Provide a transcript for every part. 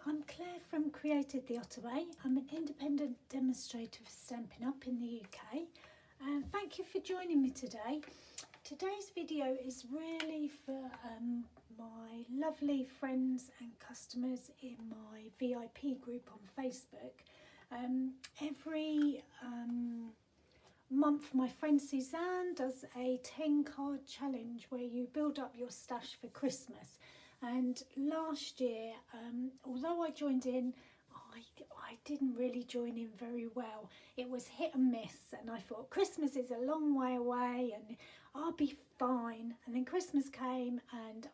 I'm Claire from Created the Ottaway. I'm an independent demonstrator for Stampin' Up! In the UK. And thank you for joining me today. Today's video is really for my lovely friends and customers in my VIP group on Facebook. Every month my friend Suzanne does a 10 card challenge where you build up your stash for Christmas. And last year, although I joined in, I didn't really join in very well. It was hit and miss, and I thought Christmas is a long way away and I'll be fine. And then Christmas came and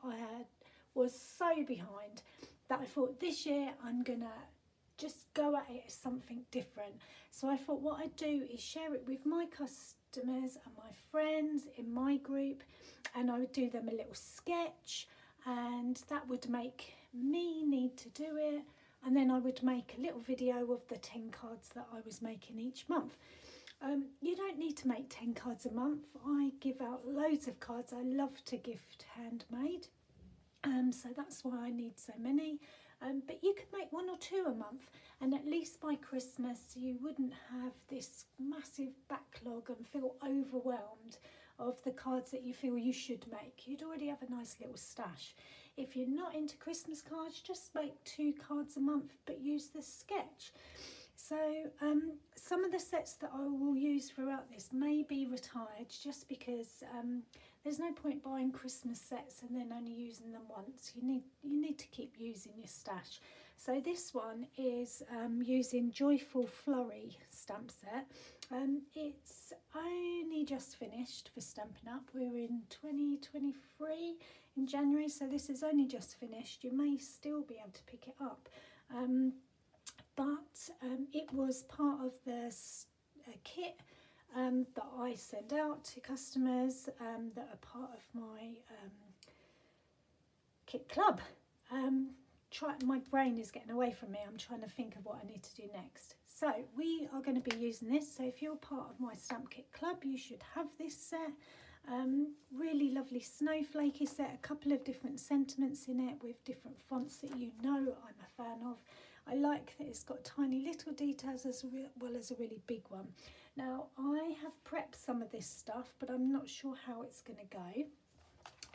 was so behind that I thought this year I'm gonna just go at it as something different. So I thought what I'd do is share it with my customers and my friends in my group, and I would do them a little sketch, and that would make me need to do it, and then I would make a little video of the 10 cards that I was making each month. You don't need to make 10 cards a month. I give out loads of cards. I love to gift handmade, so that's why I need so many. But you could make 1 or 2 a month, and at least by Christmas you wouldn't have this massive backlog and feel overwhelmed of the cards that you feel you should make. You'd already have a nice little stash. If you're not into Christmas cards, just make 2 cards a month, but use the sketch. So some of the sets that I will use throughout this may be retired, just because there's no point buying Christmas sets and then only using them once. You need to keep using your stash. So this one is using Joyful Flurry stamp set. It's only just finished for Stampin' Up! We're in 2023 in January, so this is only just finished. You may still be able to pick it up, but it was part of the kit that I send out to customers that are part of my kit club. My brain is getting away from me. I'm trying to think of what I need to do next. So we are going to be using this. So if you're part of my stamp kit club, you should have this set. Really lovely snowflakey set, a couple of different sentiments in it with different fonts that you know I'm a fan of. I like that it's got tiny little details as well as a really big one. Now I have prepped some of this stuff, but I'm not sure how it's going to go.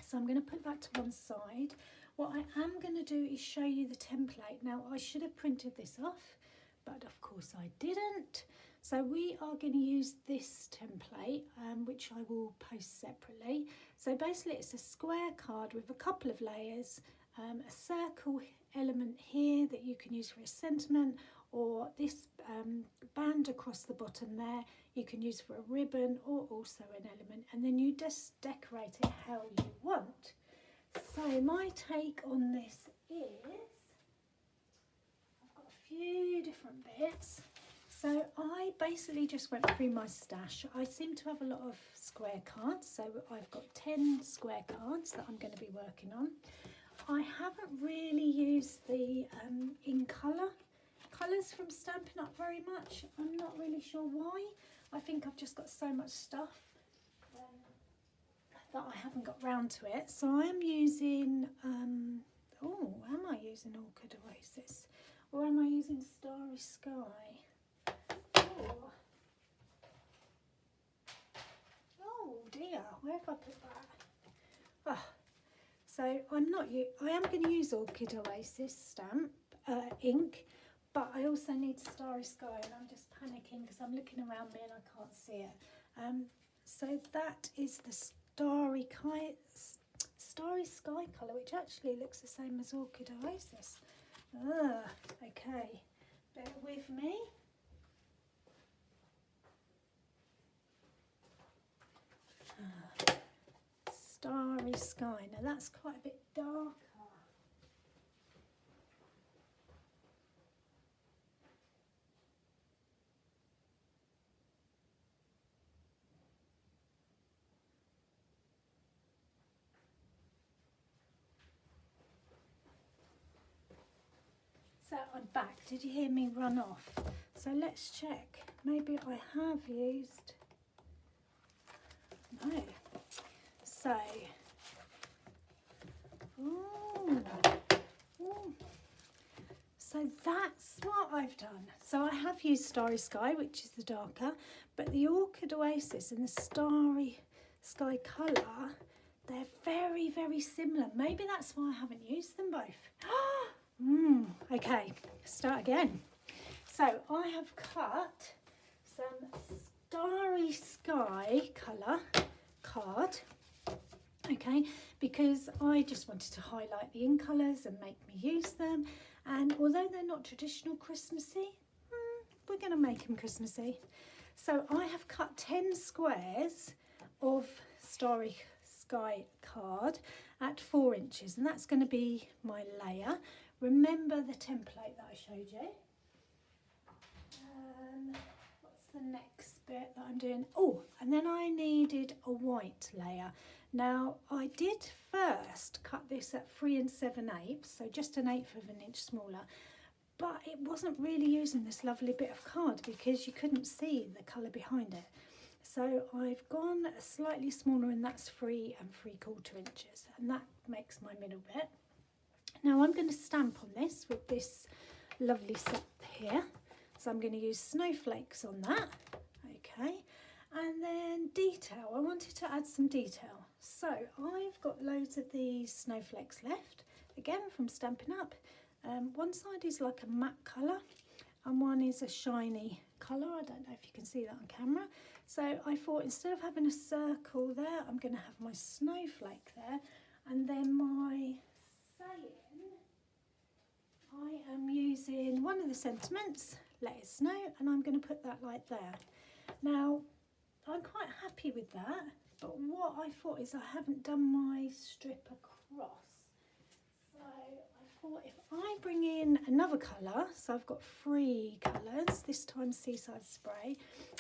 So I'm going to put that to one side. What I am going to do is show you the template. Now I should have printed this off, but of course I didn't. So we are going to use this template, which I will post separately. So basically it's a square card with a couple of layers, a circle element here that you can use for a sentiment, or this band across the bottom there you can use for a ribbon or also an element, and then you just decorate it how you want. So my take on this is, I've got a few different bits. So I basically just went through my stash. I seem to have a lot of square cards, so I've got 10 square cards that I'm going to be working on. I haven't really used the in colours from Stampin' Up! Very much. I'm not really sure why. I think I've just got so much stuff that I haven't got round to it. So I am using, am I using Orchid Oasis? Or am I using Starry Sky? Oh dear, where have I put that? Oh, so I am going to use Orchid Oasis stamp, ink, but I also need Starry Sky, and I'm just panicking because I'm looking around me and I can't see it. So that is the Starry Sky colour, which actually looks the same as Orchid Oasis. Okay, bear with me. Starry Sky. Now that's quite a bit darker. So I'm back. Did you hear me run off? So let's check. Maybe I have used... No. So... So that's what I've done. So I have used Starry Sky, which is the darker, but the Orchid Oasis and the Starry Sky colour, they're very, very similar. Maybe that's why I haven't used them both. Okay, start again. So I have cut some Starry Sky colour card, okay, because I just wanted to highlight the in colours and make me use them. And although they're not traditional Christmassy, we're going to make them Christmassy. So I have cut 10 squares of Starry Sky card at 4 inches, and that's going to be my layer. Remember the template that I showed you. What's the next bit that I'm doing? Oh, and then I needed a white layer. Now I did first cut this at 3 7/8, so just 1/8 of an inch smaller, but it wasn't really using this lovely bit of card because you couldn't see the colour behind it. So I've gone slightly smaller, and that's 3 3/4 inches, and that makes my middle bit. Now I'm going to stamp on this with this lovely set here. So I'm going to use snowflakes on that, okay, and then detail. I wanted to add some detail. So I've got loads of these snowflakes left, again from Stampin' Up. One side is like a matte colour and one is a shiny colour. I don't know if you can see that on camera. So I thought instead of having a circle there, I'm going to have my snowflake there, and then my saying, I am using one of the sentiments, let it snow, and I'm going to put that like there. Now I'm quite happy with that, but what I thought is I haven't done my strip across. So I thought if I bring in another colour, so I've got 3 colours, this time Seaside Spray,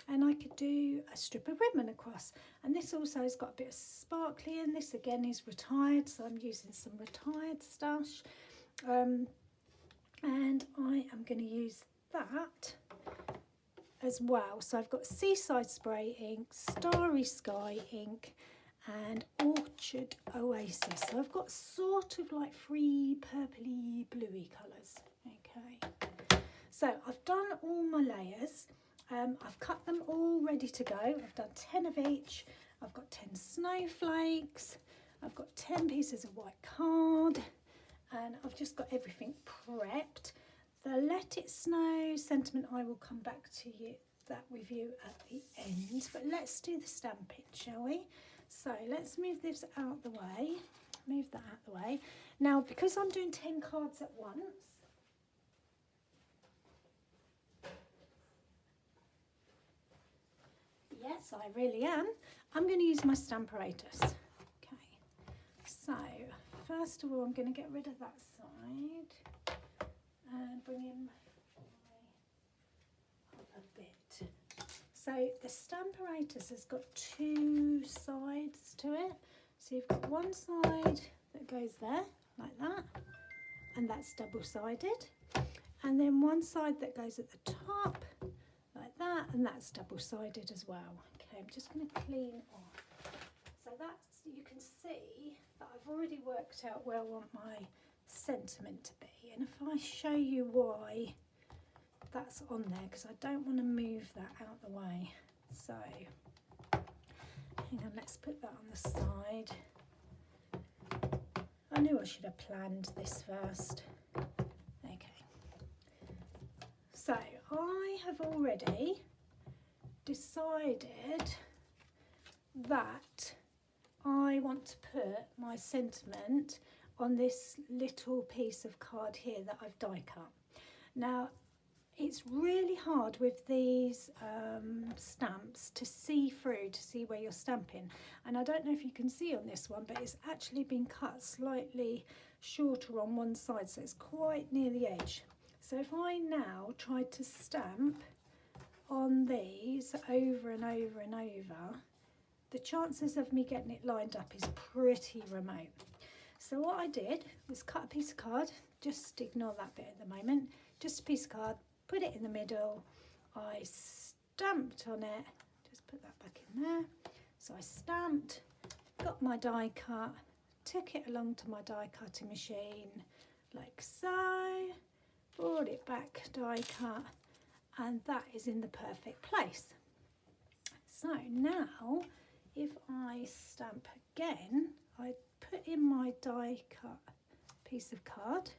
and I could do a strip of ribbon across. And this also has got a bit of sparkly, and this again is retired, so I'm using some retired stash. And I am going to use that as well. So I've got Seaside Spray ink, Starry Sky ink, and Orchid Oasis. So I've got sort of like 3 purpley bluey colours. Okay, so I've done all my layers. I've cut them all ready to go. I've done 10 of each. I've got 10 snowflakes. I've got 10 pieces of white card, and I've just got everything prepped. The Let It Snow sentiment, I will come back to you that with you at the end, but let's do the stamping, shall we? So let's move this out the way, move that out the way. Now, because I'm doing 10 cards at once, yes, I really am, I'm going to use my stamparatus. Okay, so first of all, I'm going to get rid of that side and bring in my other bit. So the stamparatus has got 2 sides to it. So you've got one side that goes there, like that, and that's double-sided. And then one side that goes at the top, like that, and that's double-sided as well. Okay, I'm just going to clean off. So that's, you can see that I've already worked out where I want my sentiment to be. And if I show you why that's on there, because I don't want to move that out the way. So hang on, let's put that on the side. I knew I should have planned this first. Okay, so I have already decided that I want to put my sentiment on this little piece of card here that I've die cut. Now, it's really hard with these stamps to see through, to see where you're stamping. And I don't know if you can see on this one, but it's actually been cut slightly shorter on one side, so it's quite near the edge. So if I now tried to stamp on these over and over and over, the chances of me getting it lined up is pretty remote. So what I did was cut a piece of card, just ignore that bit at the moment, just a piece of card, put it in the middle, I stamped on it, just put that back in there. So I stamped, got my die cut, took it along to my die cutting machine, like so, brought it back, die cut, and that is in the perfect place. So now if I stamp again, I put in my die cut piece of card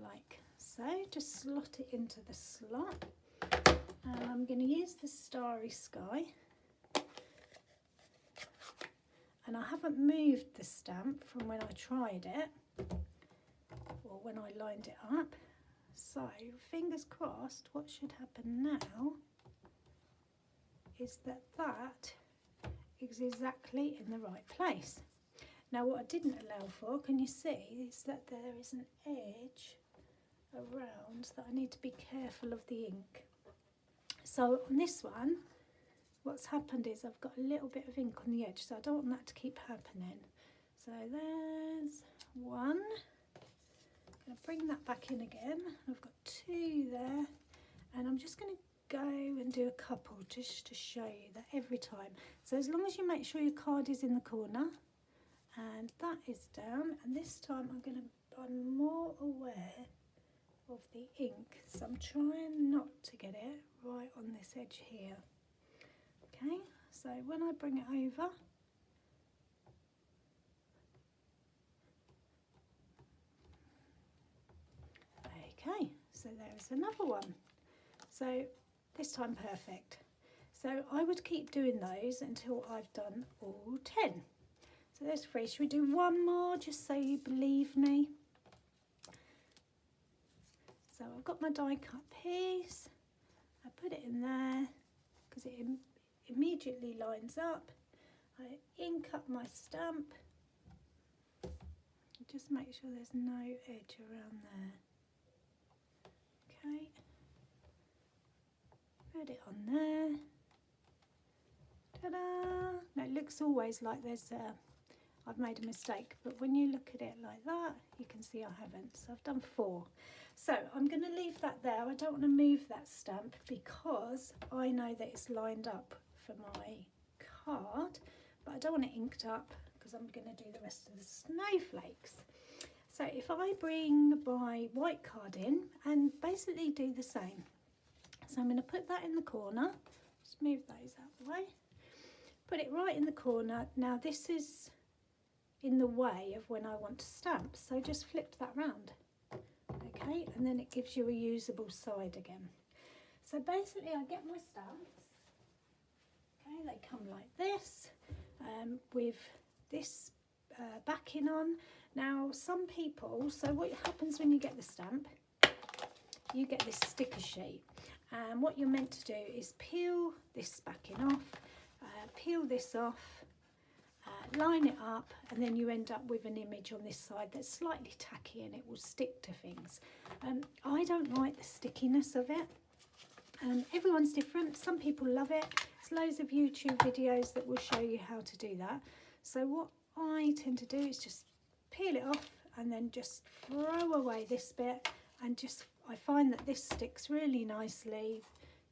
like so, just slot it into the slot, and I'm going to use the Starry Sky, and I haven't moved the stamp from when I tried it or when I lined it up, so fingers crossed what should happen now is that that is exactly in the right place. Now what I didn't allow for, can you see, is that there is an edge around that I need to be careful of the ink. So on this one, what's happened is I've got a little bit of ink on the edge, so I don't want that to keep happening. So there's one. I'm going to bring that back in again. I've got two there, and I'm just going to go and do a couple just to show you that every time. So as long as you make sure your card is in the corner, and that is down, and this time I'm more aware of the ink, so I'm trying not to get it right on this edge here. Okay, so when I bring it over, okay, so there's another one. So this time perfect. So I would keep doing those until I've done all 10. So there's 3. Should we do one more just so you believe me? So I've got my die cut piece, I put it in there because it immediately lines up. I ink up my stamp, just make sure there's no edge around there. Okay, put it on there. Ta-da! Now it looks always like I've made a mistake, but when you look at it like that, you can see I haven't. So I've done 4. So I'm going to leave that there. I don't want to move that stamp because I know that it's lined up for my card, but I don't want it inked up because I'm going to do the rest of the snowflakes. So if I bring my white card in and basically do the same. So I'm going to put that in the corner, just move those out of the way, put it right in the corner. Now this is in the way of when I want to stamp, so just flip that round. Okay, and then it gives you a usable side again. So basically I get my stamps, okay, they come like this, with this backing on. Now some people, so what happens when you get the stamp, you get this sticker sheet, and what you're meant to do is peel this backing off, peel this off, line it up, and then you end up with an image on this side that's slightly tacky and it will stick to things. I don't like the stickiness of it. Everyone's different. Some people love it. There's loads of YouTube videos that will show you how to do that. So what I tend to do is just peel it off and then just throw away this bit, and just I find that this sticks really nicely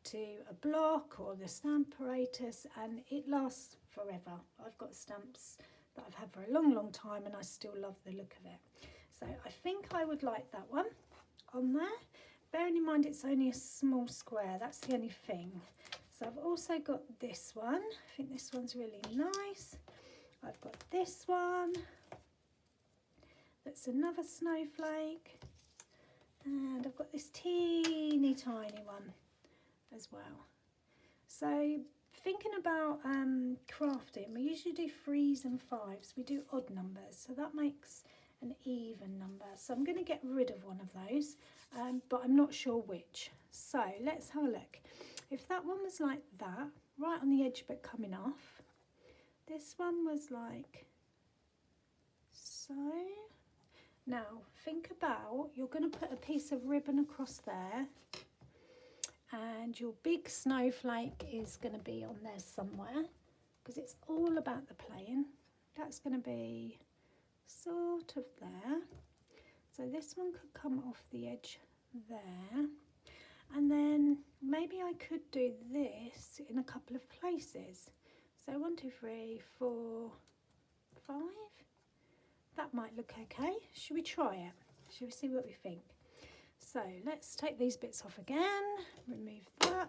to a block or the stamparatus, and it lasts forever. I've got stamps that I've had for a long time and I still love the look of it. So I think I would like that one on there. Bearing in mind it's only a small square, that's the only thing. So I've also got this one. I think this one's really nice. I've got this one. That's another snowflake. And I've got this teeny tiny one as well. So thinking about crafting, we usually do 3s and 5s. We do odd numbers, so that makes an even number. So I'm going to get rid of one of those, but I'm not sure which. So let's have a look. If that one was like that, right on the edge but coming off, this one was like so. Now think about, you're going to put a piece of ribbon across there, and your big snowflake is going to be on there somewhere, because it's all about the playing. That's going to be sort of there. So this one could come off the edge there, and then maybe I could do this in a couple of places. So 1, 2, 3, 4, 5. That might look okay. Should we try it? Should we see what we think? So let's take these bits off again, remove that.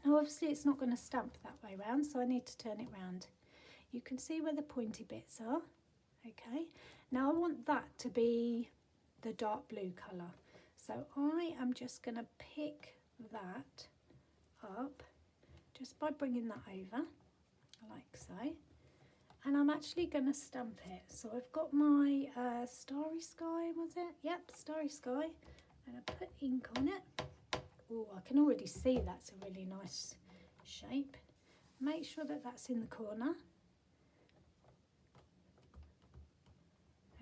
Now obviously it's not going to stamp that way round, so I need to turn it round. You can see where the pointy bits are. Okay, now I want that to be the dark blue colour. So I am just going to pick that up just by bringing that over, like so. And I'm actually going to stamp it. So I've got my Starry Sky, was it? Yep, Starry Sky. And I put ink on it. Oh, I can already see that's a really nice shape. Make sure that that's in the corner.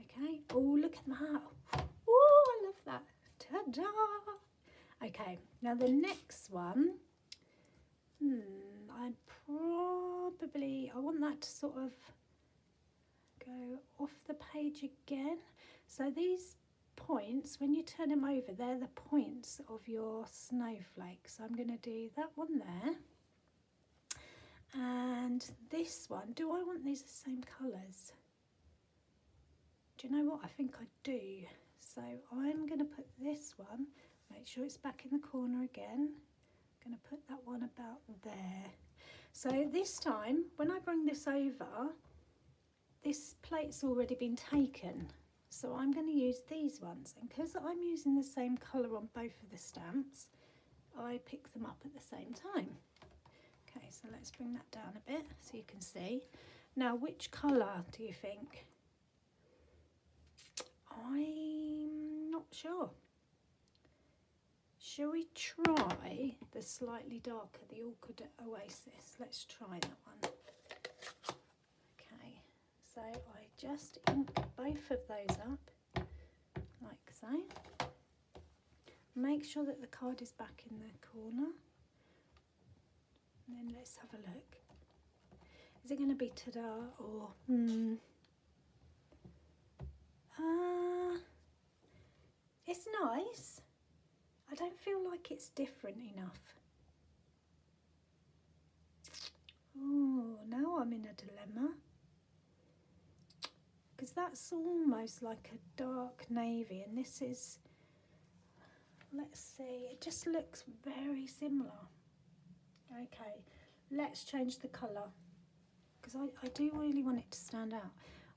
Okay. Oh, look at that. Oh, I love that. Ta-da! Okay, now the next one. I want that to sort of go off the page again. So these points, when you turn them over, they're the points of your snowflake. So I'm going to do that one there. And this one, do I want these the same colours? Do you know what? I think I do. So I'm going to put this one, make sure it's back in the corner again. I'm going to put that one about there. So this time, when I bring this over, this plate's already been taken. So I'm going to use these ones. And because I'm using the same colour on both of the stamps, I pick them up at the same time. Okay, so let's bring that down a bit so you can see. Now, which colour do you think? I'm not sure. Shall we try the slightly darker, the Orchid Oasis? Let's try that one. Okay, so I just ink both of those up, like so. Make sure that the card is back in the corner. And then let's have a look. Is it going to be ta-da or it's nice. I don't feel like it's different enough. Oh, now I'm in a dilemma. Because that's almost like a dark navy, and this is, let's see, it just looks very similar. Okay, let's change the colour, because I do really want it to stand out.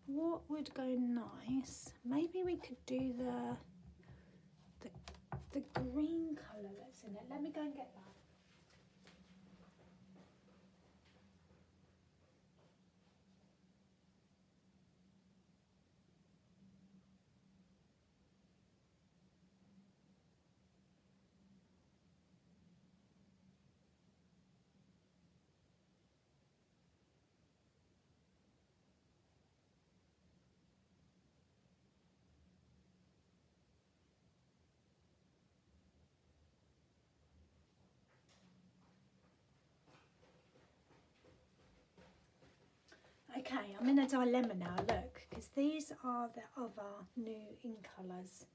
What would go nice? Maybe we could do the green colour that's in it. Let me go and get that. Okay, I'm in a dilemma now, look, because these are the other new ink colours.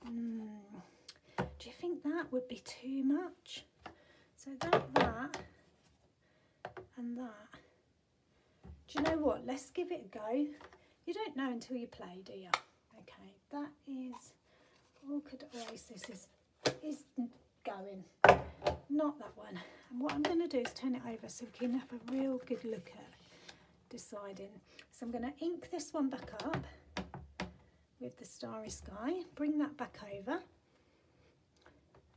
Do you think that would be too much? So that, and that. Do you know what? Let's give it a go. You don't know until you play, do you? Okay, that is Orchid Oasis is going. Not that one. And what I'm going to do is turn it over so we can have a real good look at deciding. So I'm going to ink this one back up with the Starry Sky, bring that back over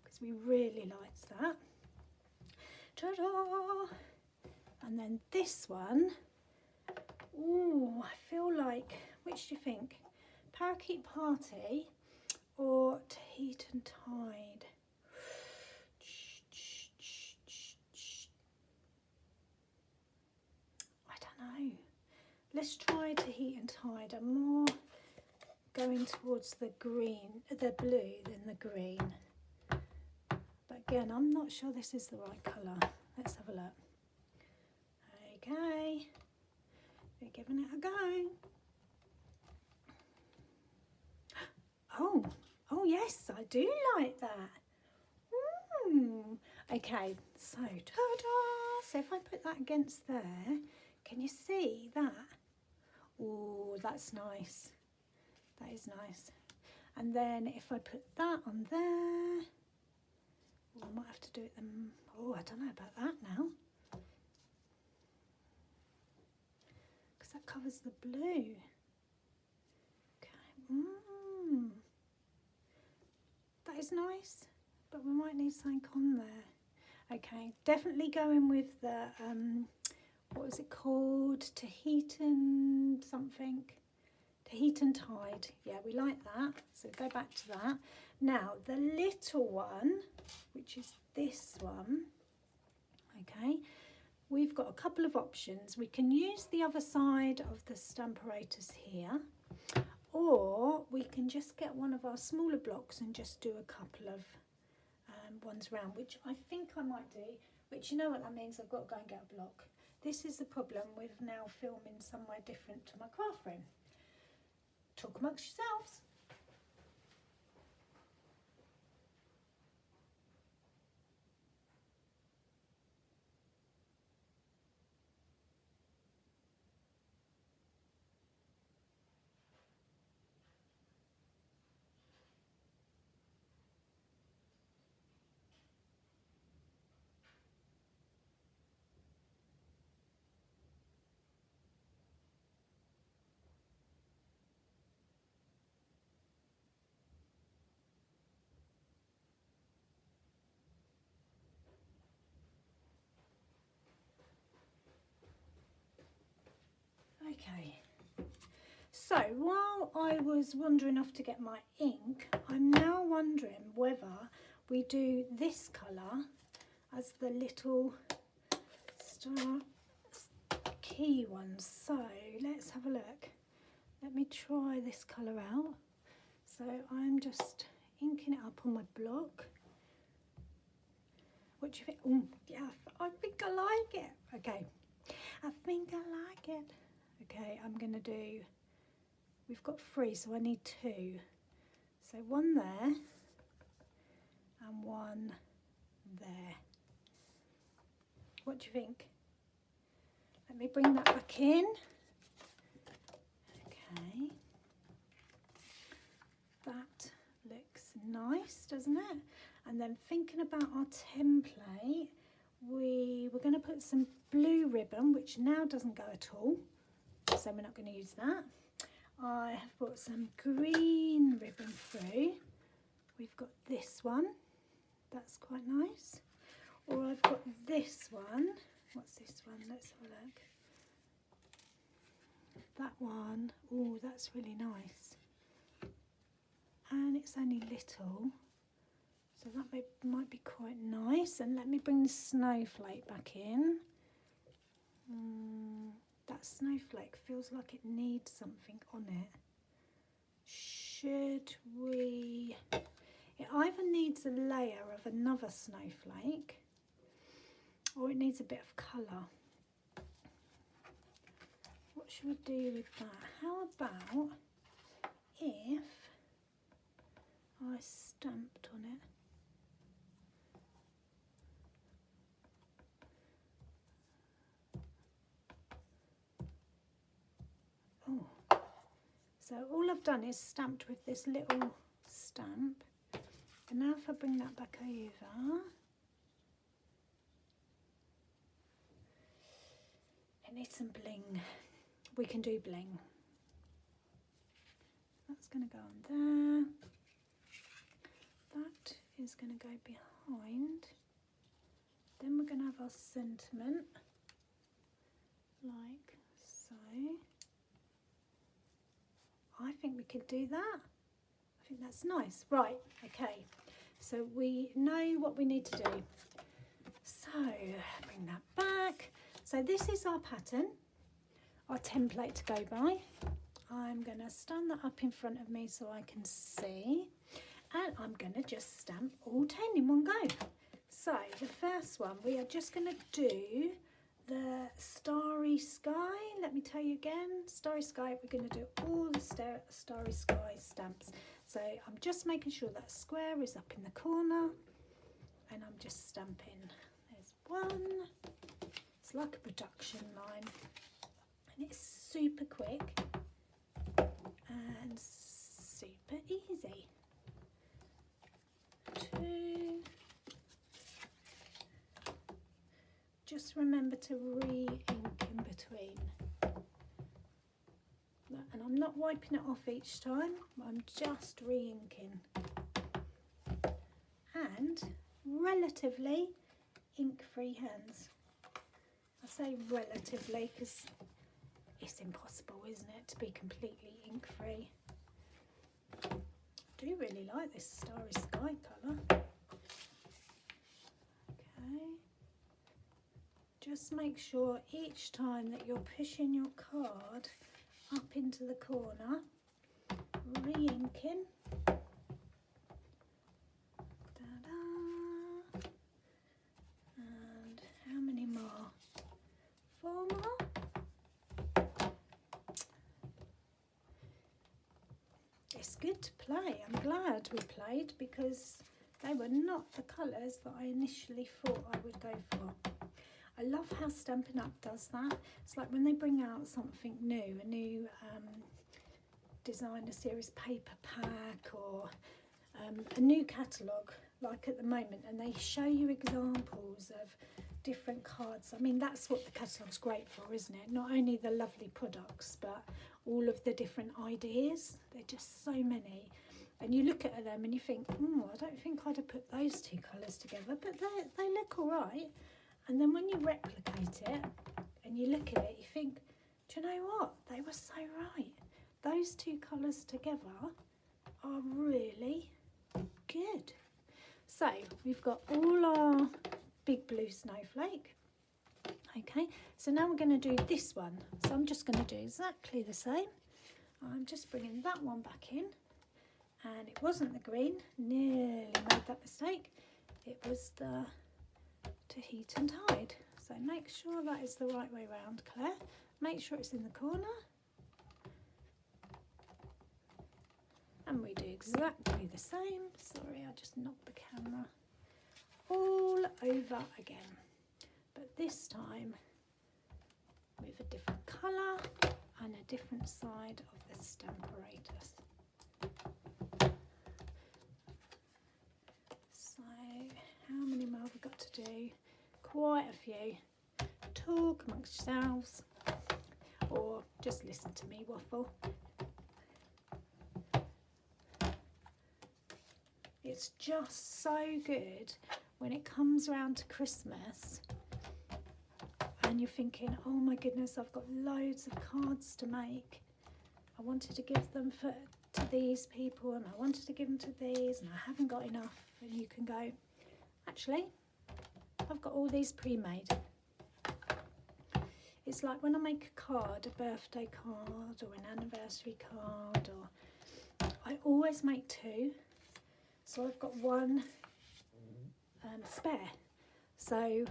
because we really liked that. Ta-da! And then this one, oh, I feel like, which do you think? Parakeet Party or Heat and Tide? No. Let's try to Heat and Tide. I'm more going towards the green, the blue than the green. But again, I'm not sure this is the right colour. Let's have a look. Okay, we're giving it a go. Oh yes, I do like that. Okay, so ta-da! So if I put that against there, can you see that? Oh, that's nice. That is nice. And then if I put that on there, I might have to do it then. Oh, I don't know about that now, because that covers the blue. Okay, that is nice, but we might need something on there. Okay, definitely going with the what was it called? Tahitian something. Tahitian Tide. Yeah, we like that. So go back to that. Now, the little one, which is this one, okay, we've got a couple of options. We can use the other side of the stamparatus here, or we can just get one of our smaller blocks and just do a couple of ones round, which I think I might do, which you know what that means, I've got to go and get a block. This is the problem with now filming somewhere different to my craft room. Talk amongst yourselves. Okay, so while I was wandering off to get my ink, I'm now wondering whether we do this colour as the little star key ones. So let's have a look. Let me try this colour out. So I'm just inking it up on my block. What do you think? Oh, yeah, I think I like it. Okay, I think I like it. Okay, I'm going to do, we've got 3, so I need 2. So one there and one there. What do you think? Let me bring that back in. Okay. That looks nice, doesn't it? And then thinking about our template, we were going to put some blue ribbon, which now doesn't go at all. So we're not going to use that. I have put some green ribbon through. We've got this one. That's quite nice. Or I've got this one. What's this one? Let's have a look. That one. Oh, that's really nice. And it's only little. So that might be quite nice. And let me bring the snowflake back in. That snowflake feels like it needs something on it. Should we... It either needs a layer of another snowflake or it needs a bit of colour. What should we do with that? How about if I stamped on it? Oh, so all I've done is stamped with this little stamp. And now if I bring that back over, it needs some bling. We can do bling. That's going to go on there. That is going to go behind. Then we're going to have our sentiment, like so. I think we could do that. I think that's nice. Right, okay. So we know what we need to do. So bring that back. So this is our pattern, our template to go by. I'm going to stand that up in front of me so I can see. And I'm going to just stamp all 10 in one go. So the first one, we are just going to do the starry sky. Let me tell you again, starry sky. We're going to do all the starry sky stamps. So I'm just making sure that square is up in the corner and I'm just stamping. There's one. It's like a production line and it's super quick. And super easy. 2. Just remember to re-ink in between. And I'm not wiping it off each time, I'm just re-inking. And relatively ink-free hands. I say relatively because it's impossible, isn't it, to be completely ink-free. I do really like this Starry Sky colour. Okay. Just make sure each time that you're pushing your card up into the corner, re-inking. And how many more? 4 more. It's good to play. I'm glad we played because they were not the colours that I initially thought I would go for. I love how Stampin' Up does that. It's like when they bring out something new, a new designer series paper pack or a new catalogue, like at the moment, and they show you examples of different cards. I mean, that's what the catalogue's great for, isn't it? Not only the lovely products, but all of the different ideas. There are just so many. And you look at them and you think, I don't think I'd have put those 2 colours together, but they look all right. And then when you replicate it and you look at it, you think, do you know what? They were so right. Those 2 colours together are really good. So we've got all our big blue snowflake. Okay, so now we're going to do this one. So I'm just going to do exactly the same. I'm just bringing that one back in. And it wasn't the green, nearly made that mistake. It was the To Heat and Hide. So make sure that is the right way round, Claire. Make sure it's in the corner. And we do exactly the same. Sorry, I just knocked the camera. All over again. But this time with a different colour and a different side of the stamparatus. So how many more have we got to do? Quite a few. Talk amongst yourselves or just listen to me waffle. It's just so good when it comes around to Christmas and you're thinking, oh my goodness, I've got loads of cards to make. I wanted to give them to these people and I wanted to give them to these and I haven't got enough. And you can go, actually, I've got all these pre-made. It's like when I make a card, a birthday card or an anniversary card, or I always make 2. So I've got 1 spare. So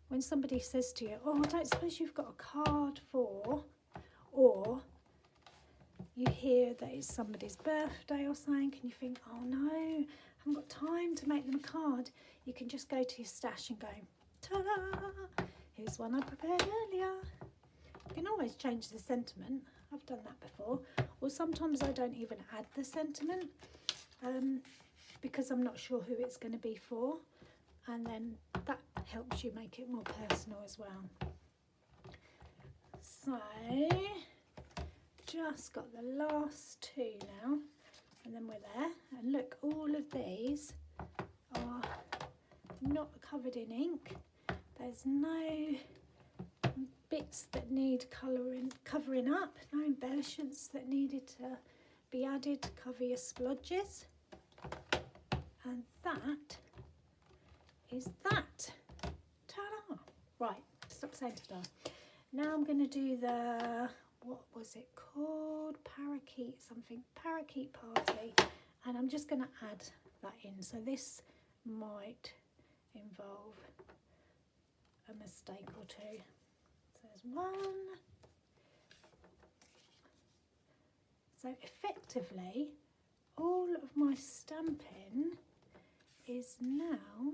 when somebody says to you, oh, I don't suppose you've got a card for, or you hear that it's somebody's birthday or something and you think, oh no, I haven't got time to make them a card, you can just go to your stash and go, ta-da, here's one I prepared earlier. You can always change the sentiment. I've done that before. Or sometimes I don't even add the sentiment because I'm not sure who it's going to be for. And then that helps you make it more personal as well. So, just got the last 2 now. And then we're there. And look, all of these are not covered in ink. There's no bits that need covering up, no embellishments that needed to be added to cover your splodges. And that is that. Ta-da! Right, stop saying ta-da. Now I'm going to do the, what was it called? Parakeet something, parakeet party. And I'm just going to add that in. So this might involve a mistake or 2. So there's 1. So effectively, all of my stamping is now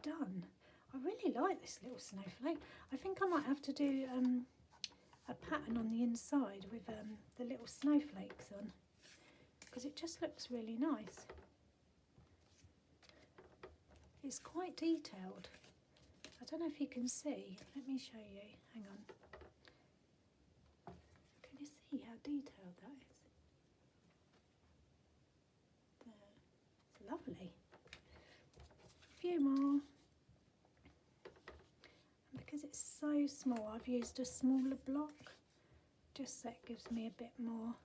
done. I really like this little snowflake. I think I might have to do a pattern on the inside with the little snowflakes on. because it just looks really nice. It's quite detailed. I don't know if you can see. Let me show you. Hang on. Can you see how detailed that is? There. It's lovely. A few more. And because it's so small, I've used a smaller block, just so it gives me a bit more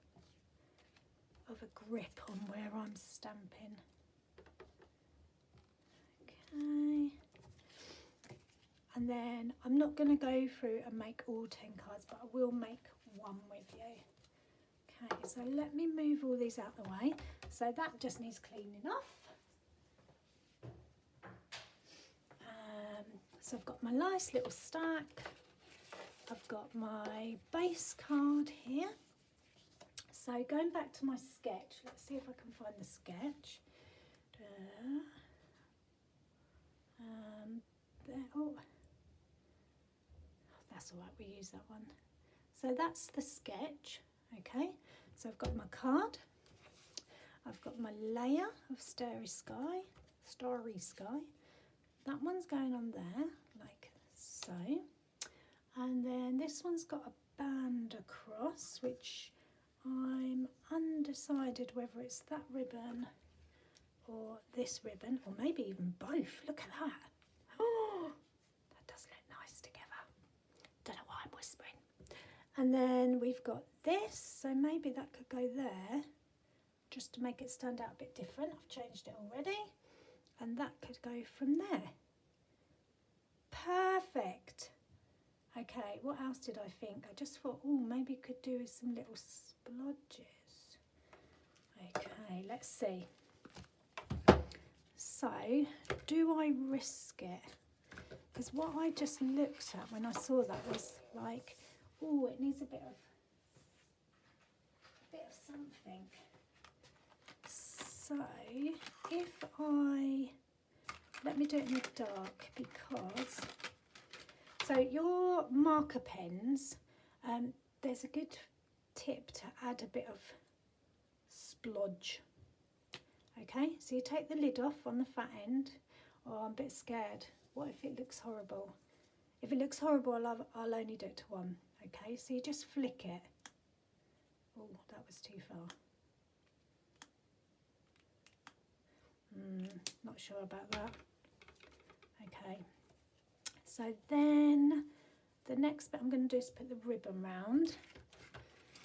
of a grip on where I'm stamping. Okay. And then I'm not going to go through and make all 10 cards, but I will make one with you. Okay, so let me move all these out the way. So that just needs cleaning off. So I've got my nice little stack. I've got my base card here. So going back to my sketch, let's see if I can find the sketch. There, oh, that's all right, we use that one. So that's the sketch, okay? So I've got my card, I've got my layer of starry sky. That one's going on there, like so. And then this one's got a band across, which I'm undecided whether it's that ribbon or this ribbon, or maybe even both. Look at that. Oh, that does look nice together. Don't know why I'm whispering. And then we've got this, so maybe that could go there, just to make it stand out a bit different. I've changed it already. And that could go from there. Perfect. Okay, what else did I think? I just thought, oh, maybe could do with some little splodges. Okay, let's see. So, do I risk it? Because what I just looked at when I saw that was like, oh, it needs a bit of something. So, if let me do it in the dark, because, so your marker pens, there's a good tip to add a bit of splodge. Okay, so you take the lid off on the fat end. Oh, I'm a bit scared. What if it looks horrible? If it looks horrible, I'll only do it to one. Okay, so you just flick it. Oh, that was too far. Not sure about that. Okay, so then the next bit I'm going to do is put the ribbon round.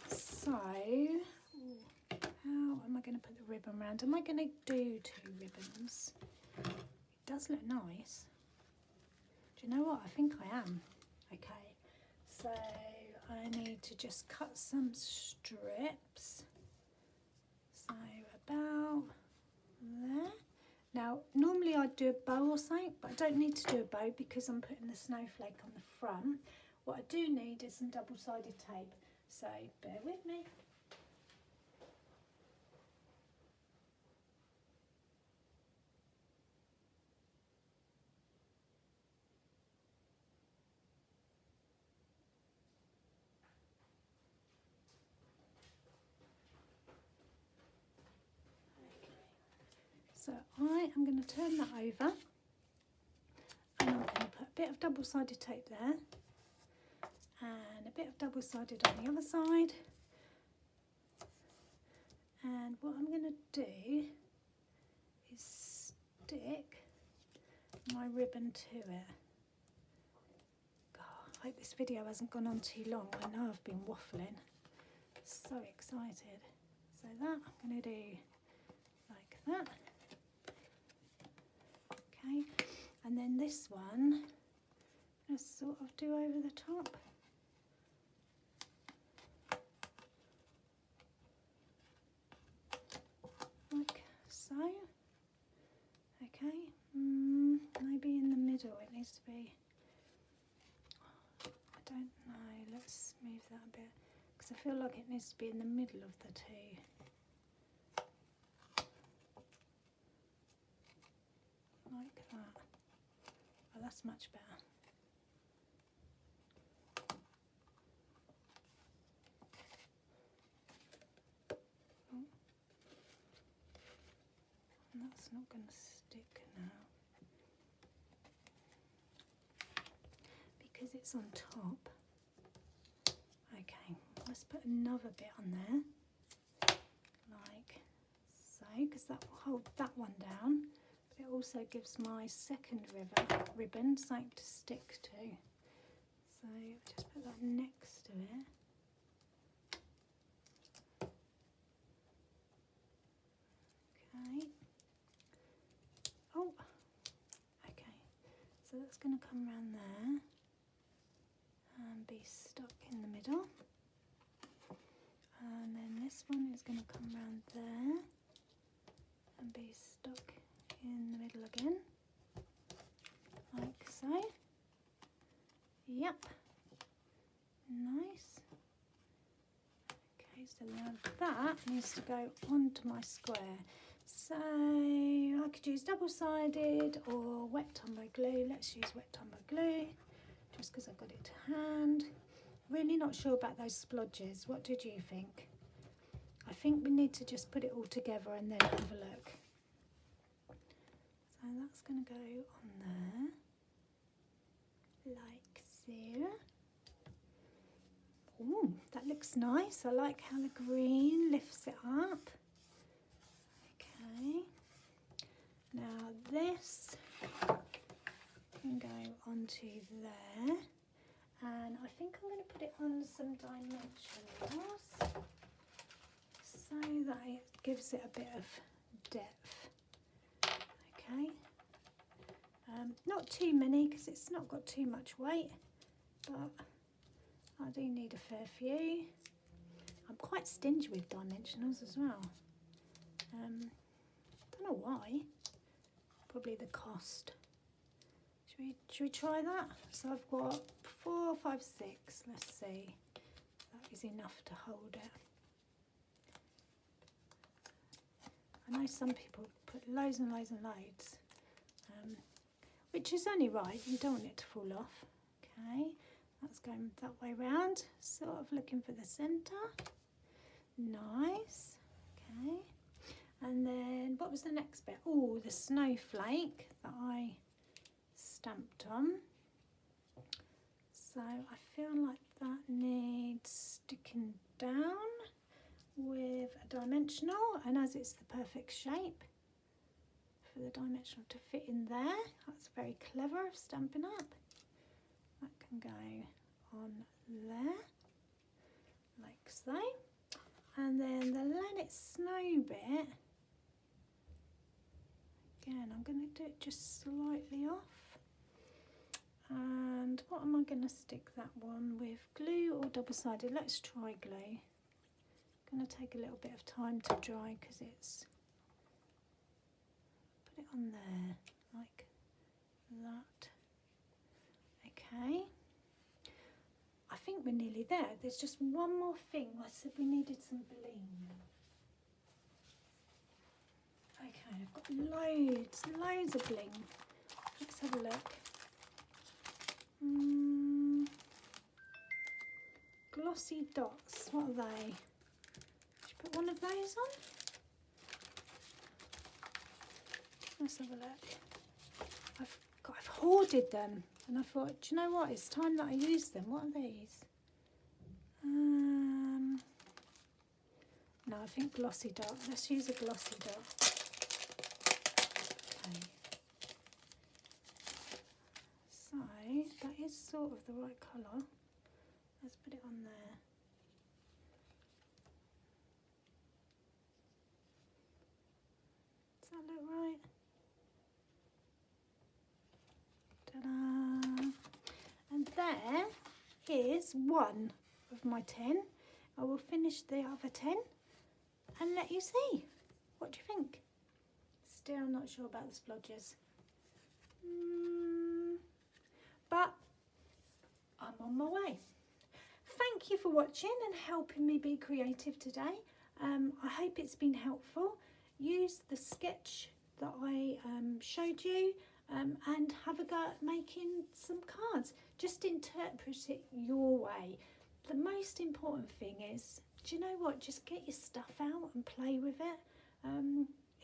So, how am I going to put the ribbon round? Am I going to do 2 ribbons? It does look nice. Do you know what? I think I am. Okay, so I need to just cut some strips. So about there. Now, normally I'd do a bow or something, but I don't need to do a bow because I'm putting the snowflake on the front. What I do need is some double-sided tape, so bear with me. So I am going to turn that over, and I'm going to put a bit of double-sided tape there and a bit of double-sided on the other side. And what I'm going to do is stick my ribbon to it. God, I hope this video hasn't gone on too long. I know I've been waffling. So excited. So that I'm going to do like that. Okay, and then this one, I'm going to sort of do over the top. Like so. Okay, maybe in the middle it needs to be, I don't know, let's move that a bit, because I feel like it needs to be in the middle of the two. Like that. Oh, that's much better. Oh. That's not going to stick now because it's on top. Okay, let's put another bit on there, like so, because that will hold that one down. But it also gives my second ribbon something to stick to. So just put that next to it. Okay. Oh, okay. So that's going to come around there and be stuck in the middle. And then this one is going to come around there and be stuck in the middle again, like so. Yep. Nice. Okay, so now that needs to go onto my square. So I could use double-sided or wet Tombow glue. Let's use wet Tombow glue just because I've got it to hand. Really not sure about those splodges. What did you think? I think we need to just put it all together and then have a look. So that's going to go on there, like so. Ooh, that looks nice. I like how the green lifts it up. Okay. Now this can go onto there. And I think I'm going to put it on some dimensionals so that it gives it a bit of depth. Okay, not too many because it's not got too much weight, but I do need a fair few. I'm quite stingy with dimensionals as well. Don't know why. Probably the cost. Should we try that? So I've got 4, 5, 6. Let's see. That is enough to hold it. I know some people put loads and loads and loads, which is only right. You don't want it to fall off. Okay, that's going that way round. Sort of looking for the centre. Nice. Okay, and then what was the next bit? Oh, the snowflake that I stamped on. So I feel like that needs sticking down with a dimensional, and as it's the perfect shape for the dimensional to fit in there, that's very clever of Stampin' Up. That can go on there, like so. And then the Let It Snow bit, again, I'm going to do it just slightly off. And what am I going to stick that one with? Glue or double-sided? Let's try glue. Going to take a little bit of time to dry because it's, put it on there like that. Okay, I think we're nearly there. There's just one more thing. I said we needed some bling. Okay, I've got loads of bling. Let's have a look. Glossy dots, what are they? Should you put one of those on? Let's have a look. I've hoarded them and I thought, do you know what? It's time that I use them. What are these? No, I think glossy dot. Let's use a glossy dot. Okay. So that is sort of the right colour. Let's put it on there. Does that look right? Ta-da! And there is one of my 10. I will finish the other 10 and let you see. What do you think? Still not sure about the splodges. But I'm on my way. Thank you for watching and helping me be creative today. I hope it's been helpful. Use the sketch that I showed you and have a go at making some cards. Just interpret it your way. The most important thing is, do you know what? Just get your stuff out and play with it.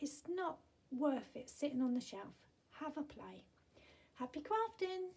It's not worth it sitting on the shelf. Have a play. Happy crafting!